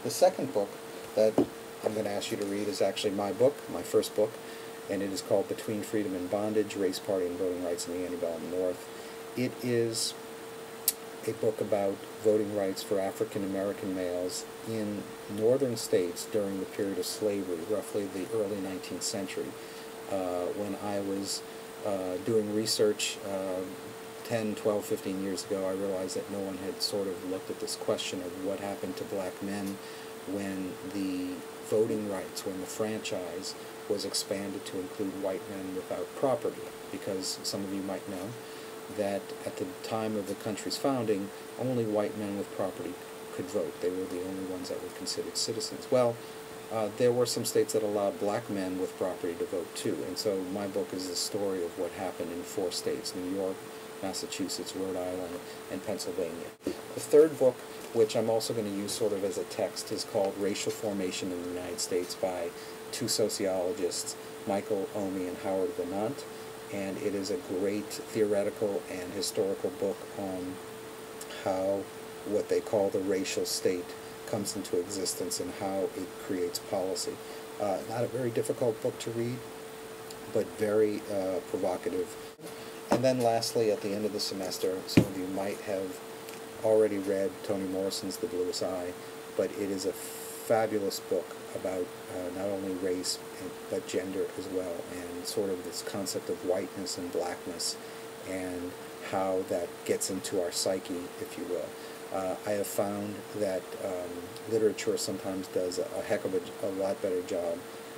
The second book that I'm going to ask you to read is actually my book, my first book, and it is called Between Freedom and Bondage, Race, Party, and Voting Rights in the Antebellum North. It is a book about voting rights for African American males in northern states during the period of slavery, roughly the early 19th century. When I was doing research 10, 12, 15 years ago, I realized that no one had sort of looked at this question of what happened to black men when the voting rights, when the franchise was expanded to include white men without property. Because some of you might know that at the time of the country's founding, only white men with property could vote. They were the only ones that were considered citizens. Well, there were some states that allowed black men with property to vote too, and so my book is the story of what happened in 4 states, New York, Massachusetts, Rhode Island, and Pennsylvania. The third book, which I'm also going to use sort of as a text, is called Racial Formation in the United States by 2 sociologists, Michael Omi and Howard Venant, and it is a great theoretical and historical book on how what they call the racial state comes into existence and how it creates policy. Not a very difficult book to read, but very provocative. And then lastly, at the end of the semester, some of you might have already read Toni Morrison's The Bluest Eye, but it is a fabulous book about not only race but gender as well, and sort of this concept of whiteness and blackness and how that gets into our psyche, if you will. I have found that literature sometimes does a heck of a lot better job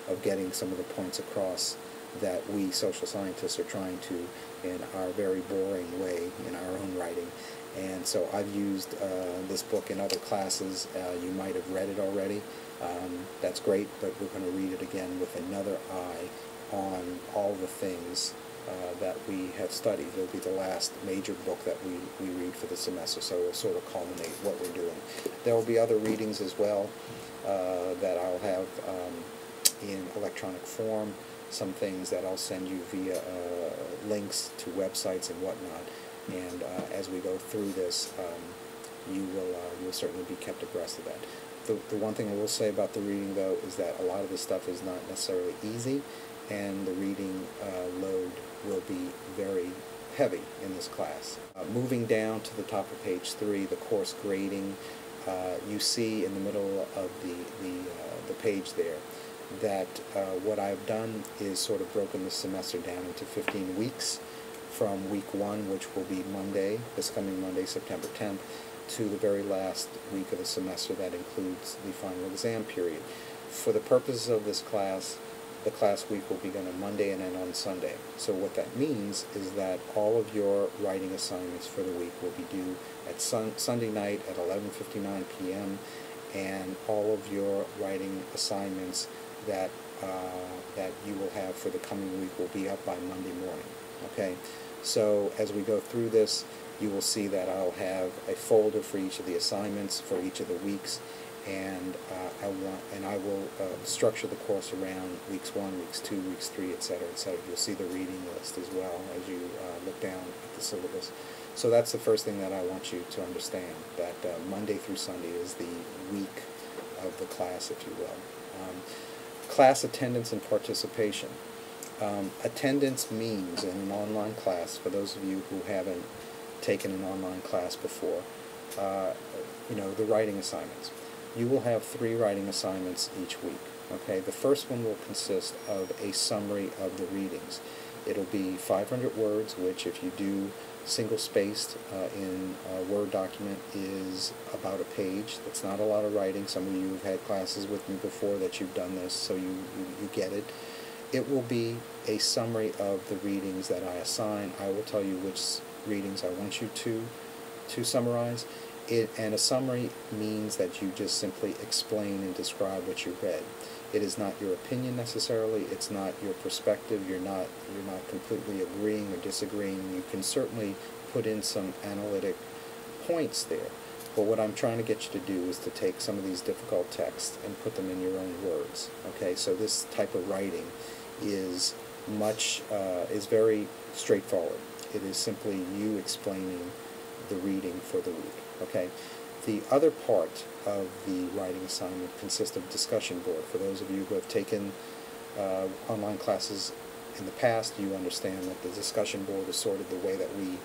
of getting some of the points across that we social scientists are trying to in our very boring way in our own writing. And so I've used this book in other classes. You might have read it already. That's great, but we're going to read it again with another eye on all the things that we have studied. It'll be the last major book that we read for the semester, so it'll sort of culminate what we're doing. There will be other readings as well that I'll have in electronic form, some things that I'll send you via links to websites and whatnot. And as we go through this, you'll certainly be kept abreast of that. The one thing I will say about the reading, though, is that a lot of this stuff is not necessarily easy, and the reading load will be very heavy in this class. Moving down to the top of page 3, the course grading, you see in the middle of the page there that what I've done is sort of broken the semester down into 15 weeks, from week 1, which will be Monday, this coming Monday, September 10th, to the very last week of the semester that includes the final exam period. For the purposes of this class, the class week will begin on Monday and end on Sunday. So what that means is that all of your writing assignments for the week will be due at Sunday night at 11:59 p.m. and all of your writing assignments that you will have for the coming week will be up by Monday morning. Okay, so as we go through this, you will see that I'll have a folder for each of the assignments for each of the weeks, and I will structure the course around weeks 1, weeks 2, weeks 3, etc., etc. You'll see the reading list as well as you look down at the syllabus. So that's the first thing that I want you to understand, that Monday through Sunday is the week of the class, if you will. Class attendance and participation. Attendance means in an online class, for those of you who haven't taken an online class before, the writing assignments. You will have 3 writing assignments each week. Okay, the first one will consist of a summary of the readings. It'll be 500 words, which if you do single-spaced in a Word document is about a page. That's not a lot of writing. Some of you have had classes with me before that you've done this, so you get it. It will be a summary of the readings that I assign. I will tell you which readings I want you to summarize. And a summary means that you just simply explain and describe what you read. It is not your opinion necessarily. It's not your perspective. You're not completely agreeing or disagreeing. You can certainly put in some analytic points there. But what I'm trying to get you to do is to take some of these difficult texts and put them in your own words. Okay, so this type of writing is very straightforward. It is simply you explaining the reading for the week. Okay, The other part of the writing assignment consists of discussion board. For those of you who have taken online classes in the past, you understand that the discussion board is sort of the way that we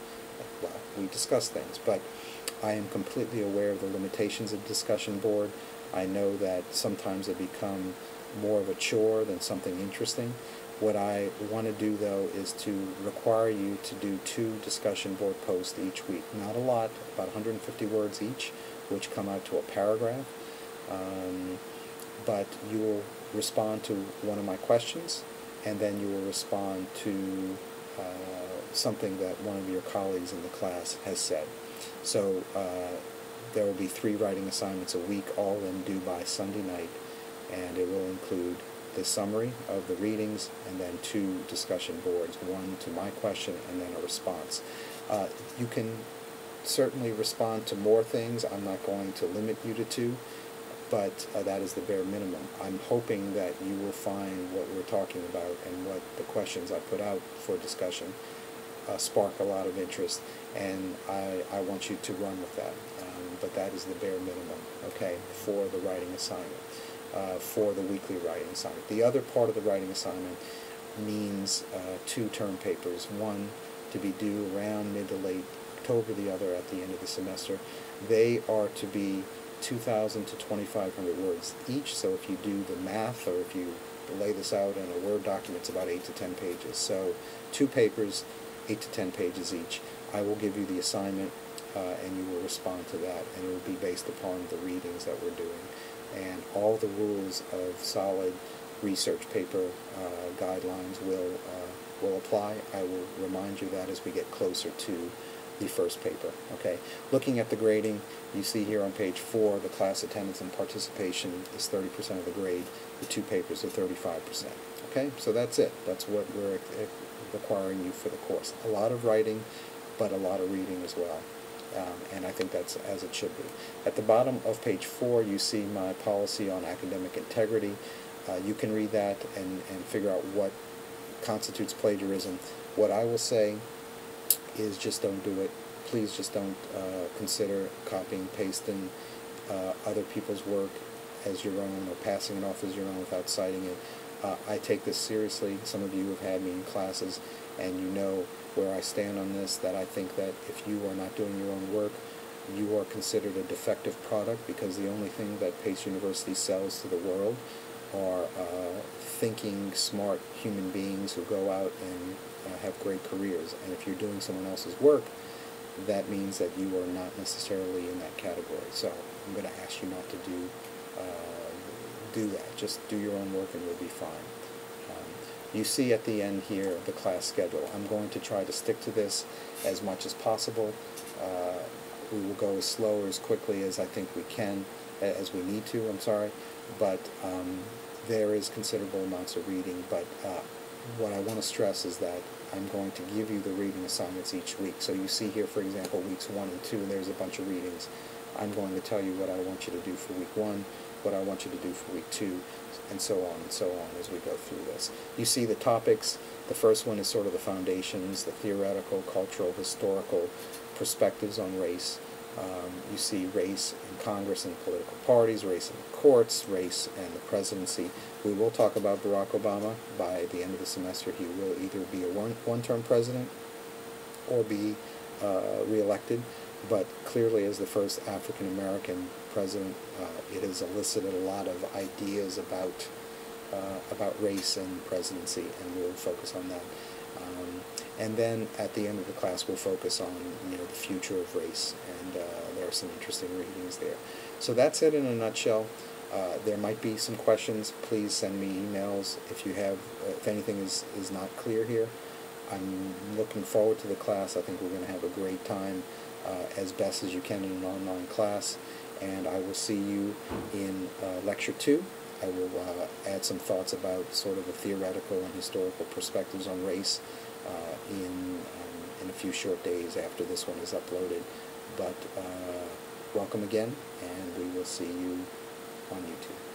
discuss things. But I am completely aware of the limitations of discussion board. I know that sometimes it becomes more of a chore than something interesting. What I want to do, though, is to require you to do 2 discussion board posts each week. Not a lot, about 150 words each, which come out to a paragraph. But you will respond to one of my questions, and then you will respond to something that one of your colleagues in the class has said. So there will be 3 writing assignments a week, all in due by Sunday night, and it will include the summary of the readings and then 2 discussion boards, one to my question and then a response. You can certainly respond to more things. I'm not going to limit you to 2, but that is the bare minimum. I'm hoping that you will find what we're talking about and what the questions I put out for discussion spark a lot of interest, and I want you to run with that. But that is the bare minimum, okay, for the writing assignment, for the weekly writing assignment. The other part of the writing assignment means 2 term papers, one to be due around mid to late October, the other at the end of the semester. They are to be 2,000 to 2,500 words each, so if you do the math, or if you lay this out in a Word document, it's about 8 to 10 pages. So 2 papers, 8 to 10 pages each. I will give you the assignment, and you will respond to that, and it will be based upon the readings that we're doing. And all the rules of solid research paper guidelines will apply. I will remind you that as we get closer to the first paper. Okay. Looking at the grading, you see here on page 4, the class attendance and participation is 30% of the grade. The 2 papers are 35%. Okay. So that's it. That's what we're requiring you for the course. A lot of writing, but a lot of reading as well. And I think that's as it should be. At the bottom of page 4, you see my policy on academic integrity. You can read that and figure out what constitutes plagiarism. What I will say is just don't do it. Please just don't consider copying, pasting other people's work as your own, or passing it off as your own without citing it. I take this seriously. Some of you have had me in classes, and you know where I stand on this, that I think that if you are not doing your own work, you are considered a defective product, because the only thing that Pace University sells to the world are thinking, smart human beings who go out and have great careers. And if you're doing someone else's work, that means that you are not necessarily in that category. So I'm going to ask you not to do that. Just do your own work and you'll be fine. You see at the end here the class schedule. I'm going to try to stick to this as much as possible. We will go as slow or as quickly as I think we can, as we need to, I'm sorry. But there is considerable amounts of reading. But what I want to stress is that I'm going to give you the reading assignments each week. So you see here, for example, weeks 1 and 2, there's a bunch of readings. I'm going to tell you what I want you to do for week 1, what I want you to do for week 2, and so on as we go through this. You see the topics. The first one is sort of the foundations, the theoretical, cultural, historical perspectives on race. You see race in Congress and political parties, race in the courts, race and the presidency. We will talk about Barack Obama. By the end of the semester, he will either be a one-term president or be re-elected. But clearly, as the first African-American president, it has elicited a lot of ideas about race and presidency, and we'll focus on that. And then at the end of the class, we'll focus on the future of race, and there are some interesting readings there. So that's it in a nutshell. There might be some questions. Please send me emails if anything is not clear here. I'm looking forward to the class. I think we're going to have a great time as best as you can in an online class, and I will see you in lecture 2. I will add some thoughts about sort of the theoretical and historical perspectives on race in a few short days after this one is uploaded. But welcome again, and we will see you on YouTube.